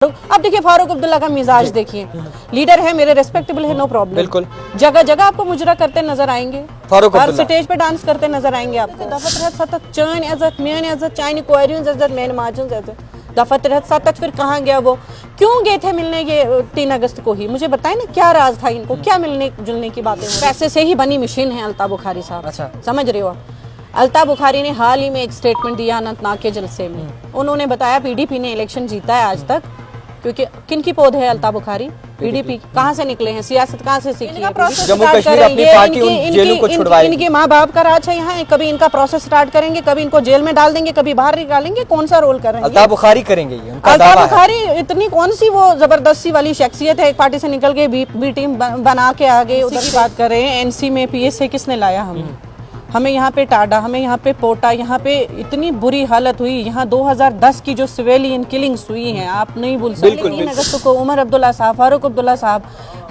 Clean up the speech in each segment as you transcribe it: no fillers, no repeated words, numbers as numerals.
अब देखिए फारूक अब्दुल्ला का मिजाज देखिए, लीडर है मेरे, रेस्पेक्टेबल है, नो प्रॉब्लम, बिल्कुल जगह जगह आपको मुजरा करते नजर आएंगे, फारूक हर अब्दुल्ला स्टेज पे डांस करते नजर आएंगे आपको। दफत रहत सतत चाइन इज्जत मेन इज्जत चाइन क्वेरियंस इज्जत मेन मार्जिन इज्जत दफत रहत सतत, फिर कहाँ गया वो, क्यों गए थे मिलने ये 3 अगस्त को ही, मुझे बताएं ना क्या राज था इनको, क्या मिलने जुलने की बातें। पैसे से ही बनी मशीन है अल्ताफ बुखारी साहब, अच्छा समझ रहे हो आप। अल्ताफ बुखारी ने हाल ही में एक स्टेटमेंट दिया अनंतनाग के जलसे में, उन्होंने बताया पीडीपी ने इलेक्शन जीता है आज तक, क्योंकि किन की पौध है अल्ताफ बुखारी, पीडीपी कहाँ से निकले हैं, सियासत कहाँ से सीखी है, जम्मू कश्मीर अपनी पार्टी उन जेलों को छुड़वाएगी। इनके माँ बाप का राज है यहाँ, कभी इनका प्रोसेस स्टार्ट करेंगे, कभी इनको जेल में डाल देंगे, कभी बाहर निकालेंगे, कौन सा रोल करेंगे अल्ताफ बुखारी करेंगे ये, उनका अल्ताफ दावा है। बुखारी इतनी कौन सी वो जबरदस्ती वाली शख्सियत है, एक पार्टी से निकल के बी टीम बना के आगे उधर की बात कर रहे हैं। एनसी में पीएसए किसने लाया, हमें यहाँ पे टाडा, हमें यहाँ पे पोटा, यहाँ पे इतनी बुरी हालत हुई, यहाँ 2010 की जो सिविलियन किलिंग्स हुई हैं आप नहीं भूल सकते। 3 अगस्त को उमर अब्दुल्ला साहब, फारूक अब्दुल्ला साहब,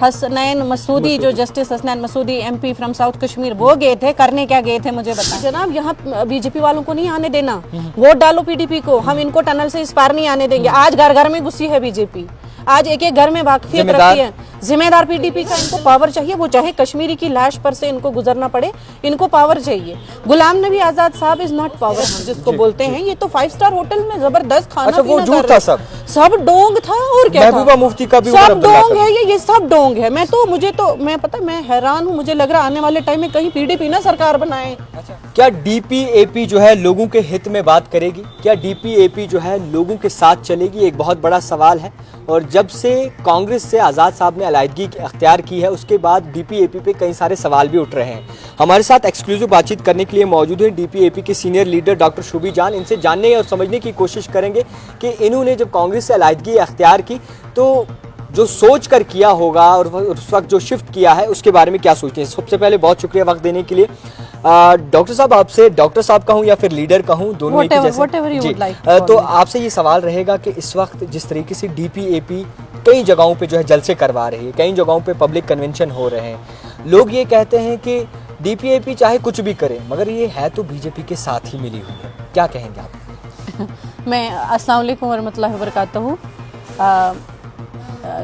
हसनैन मसूदी जो justice Hasnain Masoodi MP from south Kashmir, वो गए थे, करने क्या गए थे मुझे बताएं। जनाब यहाँ बीजेपी वालों को नहीं आने देना, वोट डालो पीडीपी को, हम इनको टनल से इस पार नहीं आने देंगे। आज घर घर में घुसी है बीजेपी, आज एक एक घर में वाकफियत रखती है, जिम्मेदार पीडीपी का, इनको पावर चाहिए, वो चाहे कश्मीरी की लाश पर से इनको गुजरना पड़े, इनको पावर चाहिए। गुलाम नबी आजाद साहब इज नॉट पावर जिसको बोलते हैं, ये तो 5 स्टार होटल में जबरदस्त खाना अच्छा, वो पीना झूठ था, सब डोंग था और क्या था, महबूबा मुफ्ती का भी सब डोंग है, ये सब डोंग है। मैं पता मैं हैरान हूँ, मुझे लग रहा आने वाले टाइम में कहीं पीडीपी ना सरकार बनाए। क्या डीपीएपी जो है लोगों के हित में बात करेगी, क्या डीपीएपी जो है लोगों के साथ चलेगी, एक बहुत बड़ा सवाल है। और जब से कांग्रेस से आज़ाद साहब ने अलहदगी अख्तियार की है, उसके बाद डीपीएपी पे कई सारे सवाल भी उठ रहे हैं। हमारे साथ एक्सक्लूसिव बातचीत करने के लिए मौजूद है डीपीएपी के सीनियर लीडर डॉक्टर शुभी जान। इनसे जानने और समझने की कोशिश करेंगे कि इन्होंने जब कांग्रेस से अलहदगी अख्तियार की तो जो सोच कर किया होगा और उस वक्त जो शिफ्ट किया है उसके बारे में क्या सोचते हैं। सबसे पहले बहुत शुक्रिया वक्त देने के लिए। डॉक्टर साहब, आपसे डॉक्टर साहब कहूँ या फिर लीडर कहूँ, दोनों एक ही जैसे। तो आपसे ये सवाल रहेगा कि इस वक्त जिस तरीके से डीपीएपी कई जगहों पे जो है जलसे करवा रही है, कई जगहों पे पब्लिक कन्वेंशन हो रहे हैं, लोग ये कहते हैं कि डीपीएपी चाहे कुछ भी करे मगर ये है तो बीजेपी के साथ ही मिली हुई है, क्या कहेंगे आप? मैं अस्सलाम वालेकुम वरहमतुल्लाहि वबरकातुहू।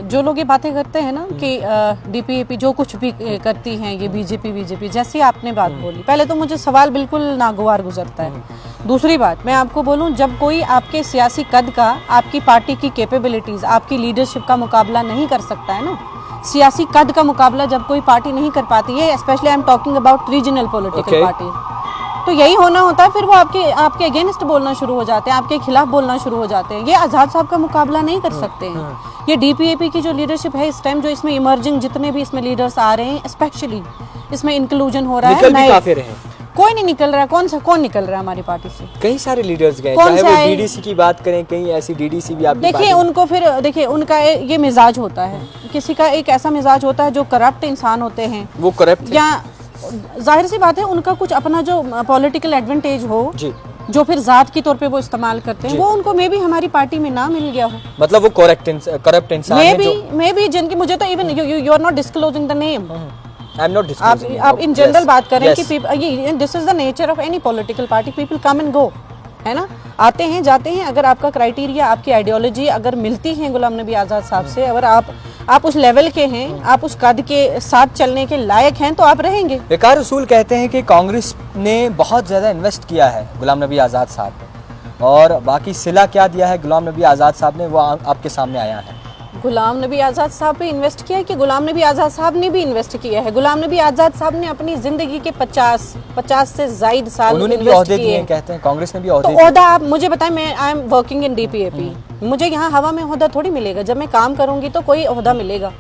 जो लोग ये बातें करते हैं ना कि डीपीएपी जो कुछ भी करती हैं ये बीजेपी, जैसी आपने बात बोली, पहले तो मुझे सवाल बिल्कुल नागवार गुजरता है। दूसरी बात मैं आपको बोलूं, जब कोई आपके सियासी कद का, आपकी पार्टी की कैपेबिलिटीज, आपकी लीडरशिप का मुकाबला नहीं कर सकता है ना, सियासी कद का मुकाबला जब कोई पार्टी नहीं कर पाती है, specially I am talking about regional political party, तो यही होना होता है। फिर वो आपके अगेंस्ट बोलना शुरू हो जाते हैं, आपके खिलाफ बोलना शुरू हो जाते हैं। ये आजाद साहब का मुकाबला नहीं कर सकते हैं। ये डीपीएपी की जो लीडरशिप है इस टाइम, जो इसमें इमर्जिंग जितने भी इसमें लीडर्स आ रहे हैं, स्पेशली इसमें इंक्लूजन हो रहा है, नए कोई नहीं निकल रहा है। कौन निकल रहा है हमारी पार्टी से? कई सारे लीडर्स गए, चाहे वो डीडीसी की बात करें, कहीं ऐसी डीडीसी भी आप देखिए उनको, फिर देखिए उनका ये मिजाज होता है, किसी का एक ऐसा मिजाज होता है जो करप्ट इंसान होते हैं, वो करप्ट या जाहिर सी बात है उनका कुछ अपना जो पॉलिटिकल एडवांटेज हो जी, जो फिर जात की तौर पे वो इस्तेमाल करते हैं, वो उनको मे भी हमारी पार्टी में ना मिल गया हो, मतलब वो करप्ट इंसान मे भी जिनकी, मुझे तो even you are not disclosing the name, I am not disclosing, आप इन जनरल बात करें कि this is the nature of any political party, people come and go, है ना, आते हैं जाते हैं। अगर आपका क्राइटेरिया, आपकी आइडियोलॉजी अगर मिलती है गुलाम नबी आज़ाद साहब से, अगर आप उस लेवल के हैं, आप उस कद के साथ चलने के लायक हैं, तो आप रहेंगे। बेकार रसूल कहते हैं कि कांग्रेस ने बहुत ज़्यादा इन्वेस्ट किया है गुलाम नबी आज़ाद साहब ने, और बाकी सिला क्या दिया है गुलाम नबी आज़ाद साहब ने वो आपके सामने आया है। गुलाम नबी आज़ाद साहब पे इन्वेस्ट किया है कि गुलाम नबी आज़ाद साहब ने भी इन्वेस्ट किया है? गुलाम नबी आज़ाद साहब ने अपनी जिंदगी के 50 से ज़ायद साल उन्होंने भी ओहदे दिए, कहते हैं कांग्रेस ने भी ओहदे दिए। ओहदा आप मुझे बताएं, मैं I am working in DPAP, मुझे यहाँ हवा में ओहदा थोड़ी मिलेगा, जब मैं काम करूंगी तो कोई ओहदा मिलेगा।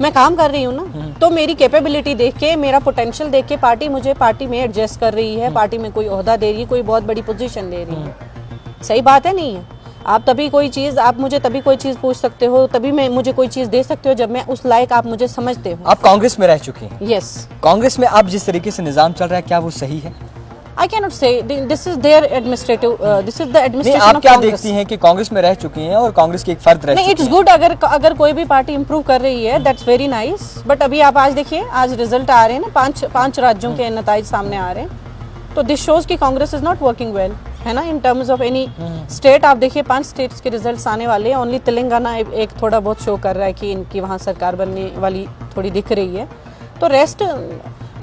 मैं काम कर रही हूँ ना, तो मेरी कैपेबिलिटी देख के, मेरा पोटेंशियल देख के पार्टी मुझे पार्टी में एडजस्ट कर रही है, पार्टी में कोई ओहदा दे रही है, कोई बहुत बड़ी पोजीशन दे रही है। सही बात है, नहीं है? आप मुझे तभी कोई चीज पूछ सकते हो, तभी मैं मुझे कोई चीज दे सकते हो जब मैं उस लायक आप मुझे समझते हो। आप कांग्रेस में रह चुकी हैं? यस। कांग्रेस में अब जिस तरीके से निजाम चल रहा है, क्या वो सही है? I cannot say this is their administrative this is the administration आप क्या देखती हैं कि कांग्रेस में रह चुकी हैं और कांग्रेस की एक फर्द रह चुकी हैं? इट्स गुड, अगर कोई भी पार्टी इंप्रूव कर रही है, दैट्स वेरी नाइस, बट अभी आप आज देखिए, आज रिजल्ट आ रहे हैं ना, 5 राज्यों के नताइज सामने आ रहे हैं, तो दिस शोज कि Congress is not working well. है ना, in terms of any state. आप देखिए 5 स्टेट्स के रिजल्ट्स आने वाले हैं, ओनली तेलंगाना एक थोड़ा बहुत शो कर रहा है कि इनकी वहाँ सरकार बनने वाली थोड़ी दिख रही है। तो रेस्ट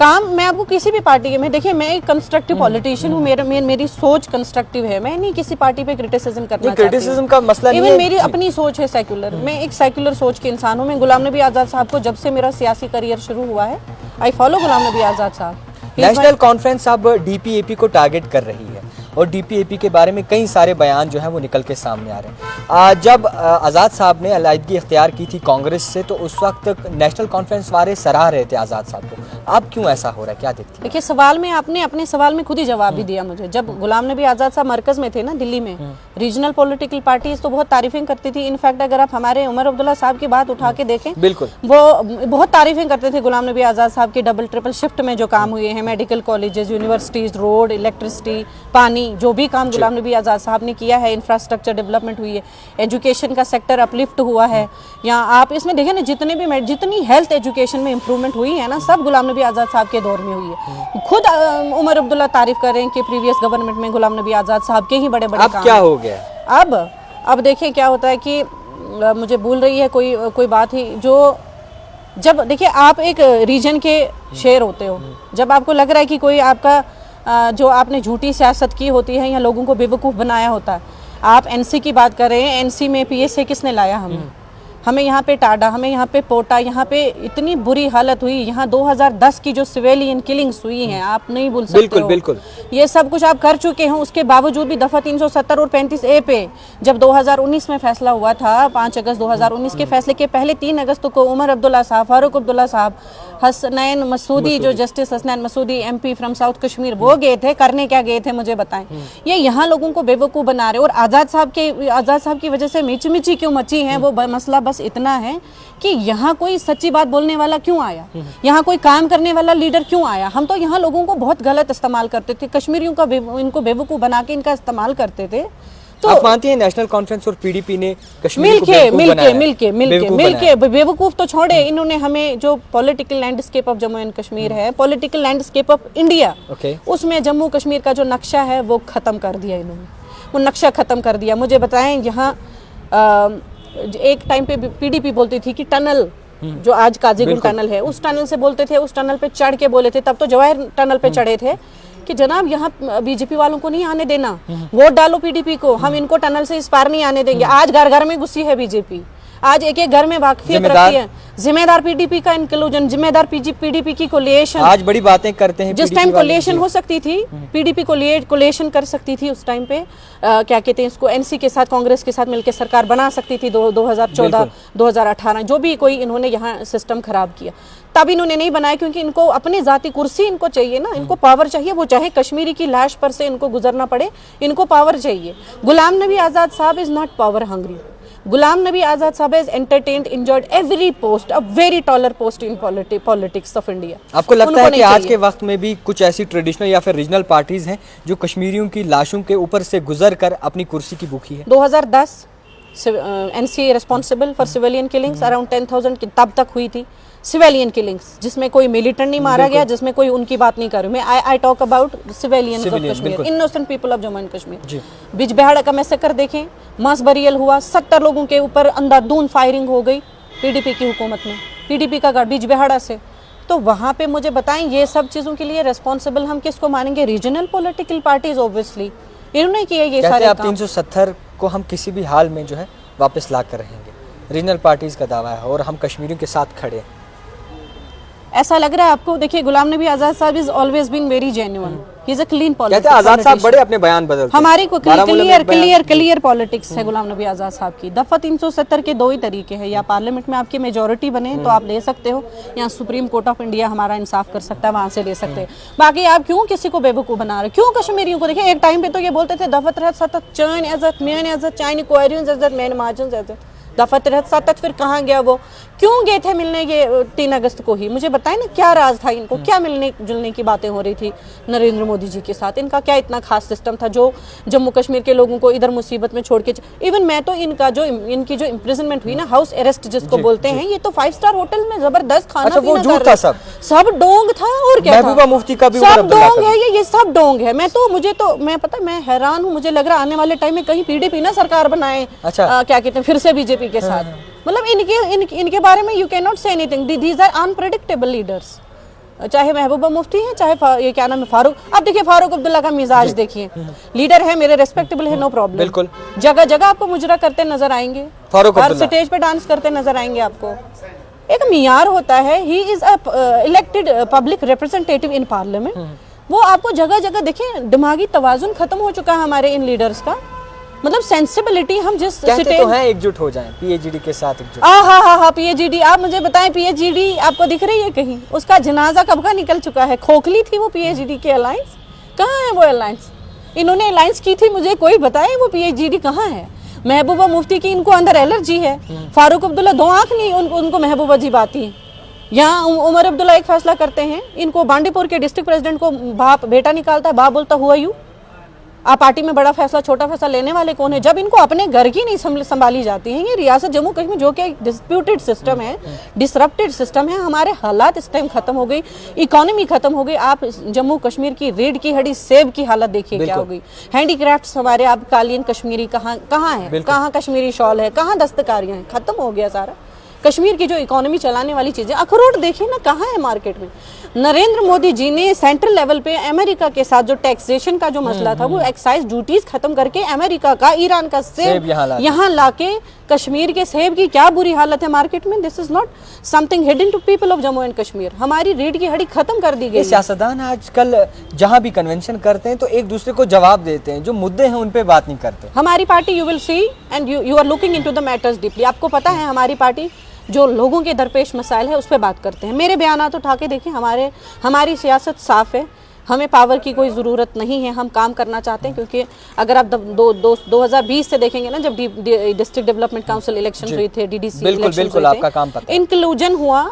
काम मैं आपको किसी भी पार्टी के में देखिए, मैं एक कंस्ट्रक्टिव पॉलिटिशियन हूँ, मेरी सोच कंस्ट्रक्टिव है, मैं नहीं किसी पार्टी पे क्रिटिसिज्म करना चाहती हूँ। क्रिटिसिज्म का मसला नहीं है, इवन मेरी अपनी सोच है सेक्युलर, मैं एक सेक्युलर सोच के इंसान हूँ। मैं गुलाम नबी आज़ाद साहब को जब से मेरा सियासी करियर शुरू हुआ है, आई फॉलो गुलाम नबी आज़ाद साहब। नेशनल कॉन्फ्रेंस अब डीपीएपी को टारगेट कर रही है और डीपीएपी के बारे में कई सारे बयान जो हैं वो निकल के सामने आ रहे हैं। जब आज़ाद साहब ने अलहदगी इख्तियार की थी कांग्रेस से, तो उस वक्त नेशनल कॉन्फ्रेंस वाले सराह रहे थे आज़ाद साहब को। अब क्यों ऐसा हो रहा है, क्या देखती है? देखिए, सवाल में आपने अपने सवाल में खुद ही जवाब भी दिया मुझे। जब गुलाम नबी आज़ाद साहब मरकज में थे ना दिल्ली में, रीजनल पॉलिटिकल पार्टीज तो बहुत तारीफें करती थी। इनफैक्ट अगर आप हमारे उमर अब्दुल्ला साहब की बात उठा के देखें, बिल्कुल वो बहुत तारीफें करते थे गुलाम नबी आज़ाद साहब के डबल ट्रिपल शिफ्ट में जो काम हुए हैं, medical colleges, universities, road, electricity, पानी, जो भी काम गुलाम नबी आज़ाद साहब ने किया है, इंफ्रास्ट्रक्चर डेवलपमेंट हुई है, एजुकेशन का सेक्टर अपलिफ्ट हुआ है। यहाँ आप इसमें देखें ना, जितनी हेल्थ एजुकेशन में इंप्रूवमेंट हुई है ना, सब गुलाम नबी आज़ाद साहब के दौर में हुई है। खुद उमर अब्दुल्ला तारीफ कर रहे हैं कि प्रीवियस गवर्नमेंट में गुलाम नबी आज़ाद साहब के ही बड़े बड़े अब काम। क्या हो गया? अब देखिए क्या होता है कि मुझे भूल रही है कोई बात ही, जो जब देखिए आप एक रीजन के शेर होते हो, जब आपको लग रहा है कि कोई आपका जो आपने झूठी सियासत की होती है या लोगों को बेवकूफ़ बनाया होता है। आप एनसी की बात कर रहे हैं, एनसी में पीएसए किसने लाया? हमें यहाँ पे टाडा, हमें यहाँ पे पोटा, यहाँ पे इतनी बुरी हालत हुई। यहाँ 2010 की जो सिविलियन किलिंग्स हुई हैं, आप नहीं भूल सकते बिल्कुल हो। बिल्कुल, ये सब कुछ आप कर चुके हैं। उसके बावजूद भी दफ़ा 370 और 35A पे जब 2019 में फैसला हुआ था, 5 अगस्त 2019 के फैसले के पहले 3 अगस्त को उमर अब्दुल्ला साहब, फारूक अब्दुल्ला साहब, हसनैन मसूदी, जो justice Hasnain Masoodi MP from south Kashmir, वो गए थे। करने क्या गए थे मुझे बताएं। ये यहाँ लोगों को बेवकूफ़ बना रहे। और आज़ाद साहब की वजह से मिची क्यों मची है, वो मसला बस इतना है कि यहाँ कोई सच्ची बात बोलने वाला क्यों आया, यहाँ कोई काम करने वाला लीडर क्यों आया। हम तो यहाँ लोगों को बहुत गलत इस्तेमाल करते थे, कश्मीरियों का इनको बेवकूफ़ बना के इनका इस्तेमाल करते थे। तो आप मानती हैं नेशनल कॉन्फ्रेंस और पीडीपी ने कश्मीर मिलके बेवकूफ तो छोड़े, इन्होंने हमें जो political landscape of Jammu and Kashmir है, पॉलिटिकल लैंडस्केप ऑफ इंडिया, उसमें जम्मू कश्मीर का जो नक्शा है वो खत्म कर दिया इन्होंने, वो नक्शा खत्म कर दिया। मुझे बताएं, यहाँ एक टाइम पे पीडीपी बोलती थी कि टनल, जो आज काजीगुंड टनल है, उस टनल से बोलते थे, उस टनल पे चढ़ के बोले थे, तब तो जवाहर टनल पे चढ़े थे कि जनाब यहाँ बीजेपी वालों को नहीं आने देना, वोट डालो पीडीपी को, हम इनको टनल से इस पार नहीं आने देंगे। आज घर घर में घुसी है बीजेपी, आज एक एक घर में वाकफियत रखती है। जिम्मेदार पीडीपी का इंक्लूजन, जिम्मेदार पीडीपी की कोलिएशन, आज बड़ी बातें करते हैं। जिस टाइम कोलिएशन हो सकती थी, पीडीपी कोलिएशन कर सकती थी उस टाइम पे, क्या कहते हैं इसको, एनसी के साथ, कांग्रेस के साथ मिलकर सरकार बना सकती थी। 2014 2018 जो भी कोई इन्होंने यहाँ सिस्टम खराब किया, तब इन्होंने नहीं बनाया, क्योंकि इनको अपनी जाती कुर्सी इनको चाहिए ना, इनको पावर चाहिए, वो चाहे कश्मीरी की लाश पर से इनको गुजरना पड़े, इनको पावर चाहिए। गुलाम नबी आज़ाद साहब इज नॉट पावर हंग्री। गुलाम नबी आज़ाद साहब has entertained, enjoyed every post, a very taller post in politics of India. आपको लगता है कि आज के वक्त में भी कुछ ऐसी ट्रेडिशनल या फिर रीजनल पार्टीज हैं जो कश्मीरियों की लाशों के ऊपर से गुजर कर अपनी कुर्सी की भूखी है? 2010 NCA responsible for civilian killings around 10,000 की तब तक हुई थी सिविलियन किलिंग्स, जिसमें कोई मिलिटेंट नहीं मारा गया, जिसमें कोई उनकी बात नहीं कर रही मैं। I talk about civilians of Kashmir, innocent people of Jammu and Kashmir. Bijbehara का मैसेकर देखें, मास बरियल हुआ, 70 लोगों के ऊपर अंधाधुंध फायरिंग हो गई पीडीपी की हुकूमत में, पीडीपी का बिजबिहाड़ा से। तो वहाँ पे मुझे बताएं, ये सब चीज़ों के लिए रिस्पॉन्सिबल हम किसको मानेंगे? रीजनल पॉलिटिकल पार्टीज ऑब्वियसली, इन्होंने किए ये सारे काम। 370 को हम किसी भी हाल में जो है वापस ला कर रहेंगे, रीजनल पार्टीज का दावा है, और हम कश्मीरियों के साथ खड़े हैं। ऐसा लग रहा है आपको? देखिए, गुलाम नबी आज़ाद साहब is always been very genuine, he is a clean politics. Azad साहब बड़े अपने बयान बदलते हैं, हमारी को क्लियर पॉलिटिक्स है गुलाम नबी आज़ाद साहब की। दफ़ा 370 के 2 ही तरीके हैं, या पार्लियामेंट में आपकी मेजोरिटी बने तो आप ले सकते हो, या सुप्रीम कोर्ट ऑफ इंडिया हमारा इंसाफ कर सकता है, वहाँ से ले सकते हैं। बाकी आप क्यों किसी को बेवकूफ़ बना रहे? क्यों कश्मीरियों को? देखिए, एक टाइम पे तो ये बोलते थे दफा 370 चाइन एजत मैन एजत चाइन क्वारियंस एजत मैन मार्जिन एजत, दफा 73 तक फिर कहाँ गया वो, क्यों गए थे मिलने ये 3 अगस्त को ही? मुझे बताएं ना क्या राज था इनको, क्या मिलने जुलने की बातें हो रही थी नरेंद्र मोदी जी के साथ? इनका क्या इतना खास सिस्टम था जो जम्मू कश्मीर के लोगों को इधर मुसीबत में छोड़ के? इवन मैं तो इनकी जो इम्प्रिजनमेंट हुई ना, हाउस अरेस्ट जिसको बोलते हैं, ये तो 5 स्टार होटल में जबरदस्त खाना अच्छा, वो पीना झूठ कर था रहे। सब डोंग था और क्या था? महबूबा मुफ्ती का भी सब उमर अब्दुल्ला डोंग का है ये सब डोंग है। मैं हैरान हूँ, मुझे लग रहा आने वाले टाइम में कहीं पीडीपी ना सरकार बनाए, अच्छा। क्या कहते हैं, फिर से बीजेपी के साथ। मतलब इनके बारे में you can not say anything. These are unpredictable leaders, चाहे महबूबा मुफ्ती है, चाहे ये क्या नाम है, फारूक। अब देखिए फारूक अब्दुल्ला का मिजाज देखिए, लीडर है मेरे, रेस्पेक्टेबल है, नो प्रॉब्लम, बिल्कुल। जगह जगह आपको मुजरा करते नजर आएंगे, फारूक हर अब्दुल्ला स्टेज पे डांस करते नजर आएंगे आपको। एक मियार होता है, he is elected public representative in parliament. वो आपको जगह जगह देखिए, दिमागी तवाजुन खत्म हो चुका है हमारे इन लीडर्स का। मतलब सेंसिबिलिटी, हम जिस कहते तो हैं एकजुट हो जाएं, पीएचडी के साथ एकजुट। हाँ, पीएचडी। आप मुझे बताएं, पीएचडी आपको दिख रही है कहीं? उसका जनाजा कब का निकल चुका है। खोखली थी वो पीएचडी की अलायंस, कहाँ है वो अलायंस? इन्होंने अलायंस की थी, मुझे कोई बताए वो पीएचडी कहाँ है? महबूबा मुफ्ती की इनको अंदर एलर्जी है, फारूक अब्दुल्ला 2 आंख नहीं उनको महबूबा जी बाती है। यहाँ उमर अब्दुल्ला एक फैसला करते हैं, इनको बांडीपुर के डिस्ट्रिक्ट प्रेसिडेंट को बाप बेटा निकालता है, बाप बोलता हुआ यू। आप पार्टी में बड़ा फैसला छोटा फैसला लेने वाले कौन है? जब इनको अपने घर की नहीं संभाली जाती है। ये रियासत जम्मू कश्मीर जो कि डिस्प्यूटेड सिस्टम है, डिसरप्टेड सिस्टम है, हमारे हालात इस टाइम खत्म हो गई, इकोनॉमी खत्म हो गई। आप जम्मू कश्मीर की रीढ़ की हड्डी सेब की हालत देखिए क्या हो गई। हैंडीक्राफ्ट्स हमारे, आप कालीन कश्मीरी कहाँ है, कहाँ कश्मीरी शॉल है, कहाँ दस्तकारियाँ हैं, खत्म हो गया सारा। कश्मीर की जो इकोनॉमी चलाने वाली चीजें, अखरोट देखिए ना कहाँ है मार्केट में। नरेंद्र मोदी जी ने सेंट्रल लेवल पे अमेरिका के साथ जो टैक्सेशन का जो मसला था, वो एक्साइज ड्यूटीज खत्म करके अमेरिका का, ईरान का सेब यहाँ लाके कश्मीर के सेब की क्या बुरी हालत है मार्केट में। This is not something hidden to people of Jammu and Kashmir. हमारी रीढ़ की हड्डी खत्म कर दी गई। सियासतदान आजकल जहाँ भी कन्वेंशन करते हैं तो एक दूसरे को जवाब देते हैं, जो मुद्दे हैं उन पे बात नहीं करते। हमारी पार्टी, you will see and you are looking into the matters deeply. आपको पता है हमारी पार्टी जो लोगों के दरपेश मसाइल है उस पर बात करते हैं। मेरे बयानात उठा के देखिए, हमारी सियासत साफ है, हमें पावर की कोई ज़रूरत नहीं है, हम काम करना चाहते हैं। क्योंकि अगर आप 2020 से देखेंगे ना, जब डिस्ट्रिक्ट डेवलपमेंट काउंसिल इलेक्शन हुए थे, डीडीसी बिल्कुल आपका काम पता है। इंक्लूजन हुआ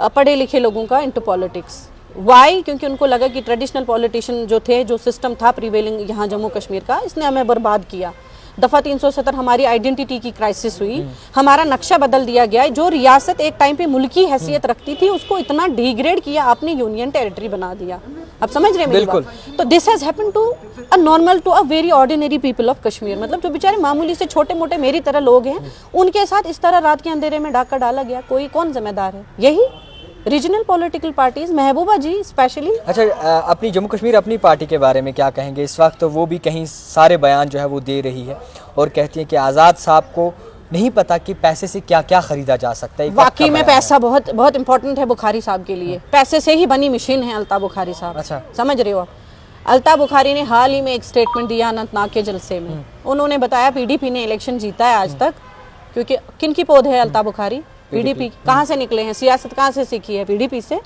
पढ़े लिखे लोगों का इनटू पॉलिटिक्स। वाई? क्योंकि उनको लगा कि ट्रेडिशनल पॉलिटिशियन जो थे, जो सिस्टम था प्रिवेलिंग यहाँ जम्मू कश्मीर का, इसने हमें बर्बाद किया। दफा 370 हमारी आइडेंटिटी की क्राइसिस हुई, हमारा नक्शा बदल दिया गया। जो रियासत एक टाइम पे मुल्की हैसियत रखती थी, उसको इतना डिग्रेड किया, आपने यूनियन टेरिटरी बना दिया। आप समझ रहे हैं मेरी बात? तो this has happened to a normal, to a very ordinary people of Kashmir. मतलब जो बेचारे मामूली से छोटे मोटे मेरी तरह लोग हैं, उनके साथ इस तरह रात के अंधेरे में डाका डाला गया। कौन जिम्मेदार है? यही रीजनल पॉलिटिकल पार्टीज, महबूबा जी स्पेशली। अच्छा, अपनी जम्मू कश्मीर अपनी पार्टी के बारे में क्या कहेंगे? इस वक्त तो वो भी कहीं सारे बयान जो है वो दे रही है और कहती है कि आज़ाद साहब को नहीं पता कि पैसे से क्या क्या खरीदा जा सकता है। वाकई में पैसा बहुत बहुत इंपॉर्टेंट है बुखारी साहब के लिए। पैसे से ही बनी मशीन है अल्ताफ बुखारी साहब। अच्छा, समझ रहे हो आप? अल्ताफ बुखारी ने हाल ही में एक स्टेटमेंट दिया अनंतनाग के जलसे में। उन्होंने बताया पीडीपी ने इलेक्शन जीता है आज तक। क्योंकि किन की पौध है अल्ताफ बुखारी? पीडीपी। कहाँ से निकले हैं? सियासत कहाँ से सीखी है? पीडीपी से।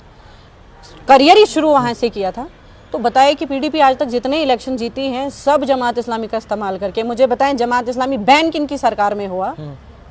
करियर ही शुरू वहाँ से किया था। तो बताए कि पीडीपी आज तक जितने इलेक्शन जीती हैं, सब जमात इस्लामी का इस्तेमाल करके। मुझे बताएं, जमात इस्लामी बैन किन की सरकार में हुआ?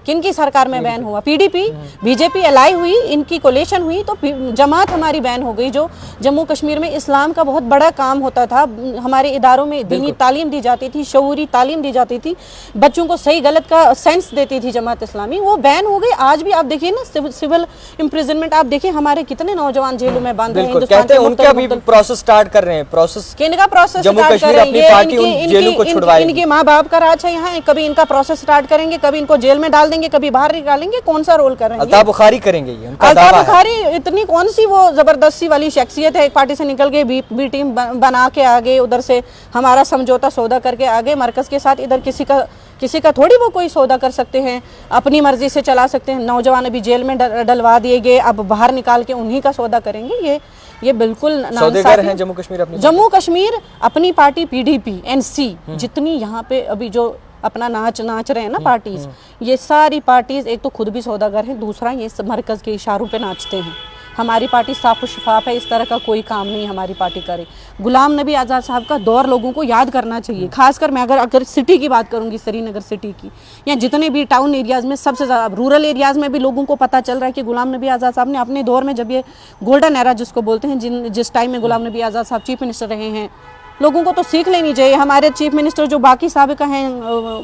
किन की सरकार में बैन हुआ? पीडीपी, बीजेपी अलाई हुई, इनकी कोलेशन हुई तो जमात हमारी बैन हो गई। जो जम्मू कश्मीर में इस्लाम का बहुत बड़ा काम होता था, हमारे इदारों में दीनी तालीम दी जाती थी, शऊरी तालीम दी जाती थी, बच्चों को सही गलत का सेंस देती थी जमात इस्लामी, वो बैन हो गई। आज भी आप देखिए ना, सिविल इम्प्रिजनमेंट आप देखिए, हमारे कितने नौजवान जेलों में बंद हैं। कहते हैं उनका भी प्रोसेस स्टार्ट कर रहे हैं। प्रोसेस किनका प्रोसेस स्टार्ट करेंगे? इनके माँ बाप का राज है यहाँ। कभी इनका प्रोसेस स्टार्ट करेंगे, कभी इनको जेल में डाल देंगे, कभी बाहर निकालेंगे। कौन सा रोल करेंगे? अल्ताफ बुखारी करेंगे ये, उनका अल्ताफ बुखारी इतनी कौन सी वो जबरदस्ती वाली शख्सियत है? एक पार्टी से निकल के बी टीम बना के आ गए, उधर से हमारा समझौता सौदा करके आ गए मरकज के साथ। इधर किसी का थोड़ी वो कोई सौदा कर सकते हैं, अपनी मर्जी से चला सकते हैं। नौजवान अभी जेल में डलवा दिए गए, अब बाहर निकाल के उन्हीं का सौदा करेंगे। ये बिल्कुल सौदेगर हैं जम्मू कश्मीर अपनी पार्टी पीडीपी एनसी, जितनी यहाँ पे अभी जो अपना नाच रहे हैं ना पार्टीज, ये सारी पार्टीज एक तो खुद भी सौदागर हैं, दूसरा ये मरकज के इशारों पे नाचते हैं। हमारी पार्टी साफ और शफाफ है, इस तरह का कोई काम नहीं हमारी पार्टी करे। गुलाम नबी आज़ाद साहब का दौर लोगों को याद करना चाहिए। खासकर मैं अगर सिटी की बात करूंगी, श्रीनगर सिटी की, या जितने भी टाउन एरियाज़ में, सबसे ज़्यादा रूरल एरियाज़ में भी लोगों को पता चल रहा है कि गुलाम नबी आज़ाद साहब ने अपने दौर में, जब ये गोल्डन एरा जिसको बोलते हैं, जिस टाइम में गुलाम नबी आज़ाद साहब चीफ मिनिस्टर रहे हैं, लोगों को तो सीख लेनी चाहिए। हमारे चीफ मिनिस्टर जो बाकी साबिक़ हैं,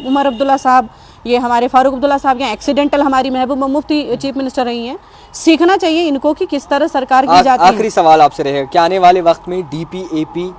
उमर अब्दुल्ला साहब, ये हमारे फारूक अब्दुल्ला साहब, या एक्सीडेंटल हमारी महबूबा मुफ्ती चीफ मिनिस्टर रही हैं, सीखना चाहिए इनको कि किस तरह सरकार की जाती है। आखिरी सवाल आपसे रहेगा, क्या आने वाले वक्त में DPAP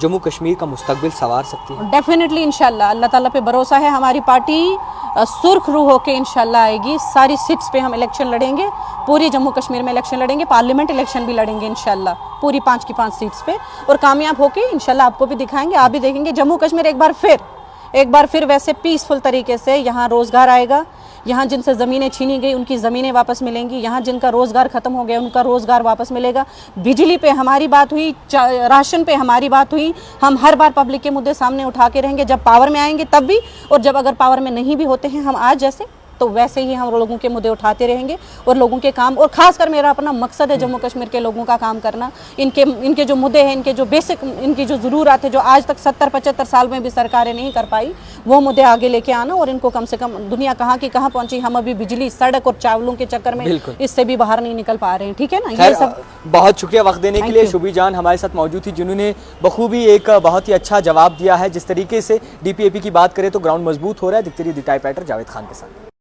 जम्मू कश्मीर का मुस्तकबिल संवार सकती है? डेफिनेटली इंशाल्लाह, अल्लाह ताला पे भरोसा है। हमारी पार्टी सुर्ख रूह होके इंशाल्लाह आएगी। सारी सीट्स पे हम इलेक्शन लड़ेंगे, पूरी जम्मू कश्मीर में इलेक्शन लड़ेंगे, पार्लियामेंट इलेक्शन भी लड़ेंगे इंशाल्लाह, पूरी 5 की 5 सीट्स पे, और कामयाब होके इंशाल्लाह आपको भी दिखाएंगे, आप भी देखेंगे। जम्मू कश्मीर एक बार फिर वैसे पीसफुल तरीके से यहाँ रोज़गार आएगा। यहाँ जिनसे ज़मीनें छीनी गई उनकी ज़मीनें वापस मिलेंगी, यहाँ जिनका रोज़गार ख़त्म हो गया उनका रोज़गार वापस मिलेगा। बिजली पे हमारी बात हुई, राशन पे हमारी बात हुई। हम हर बार पब्लिक के मुद्दे सामने उठा के रहेंगे, जब पावर में आएंगे तब भी, और जब अगर पावर में नहीं भी होते हैं हम आज जैसे, तो वैसे ही हम लोगों के मुद्दे उठाते रहेंगे और लोगों के काम, और खासकर मेरा अपना मकसद है जम्मू कश्मीर के लोगों का काम करना। इनके जो मुद्दे हैं, इनके जो बेसिक, इनकी जो ज़रूरत है, जो आज तक 70-75 साल में भी सरकारें नहीं कर पाई, वो मुद्दे आगे लेके आना, और इनको कम से कम, दुनिया कहाँ की कहाँ पहुंची, हम अभी बिजली, सड़क और चावलों के चक्कर में इससे भी बाहर नहीं निकल पा रहे हैं। ठीक है ना, ये सब। बहुत शुक्रिया वक्त देने के लिए। शुभी जान हमारे साथ मौजूद थी, जिन्होंने बखूबी एक बहुत ही अच्छा जवाब दिया है। जिस तरीके से DPAP की बात करें तो ग्राउंड मजबूत हो रहा है। दिखती रही दी टाइप राइटर जावेद खान के साथ।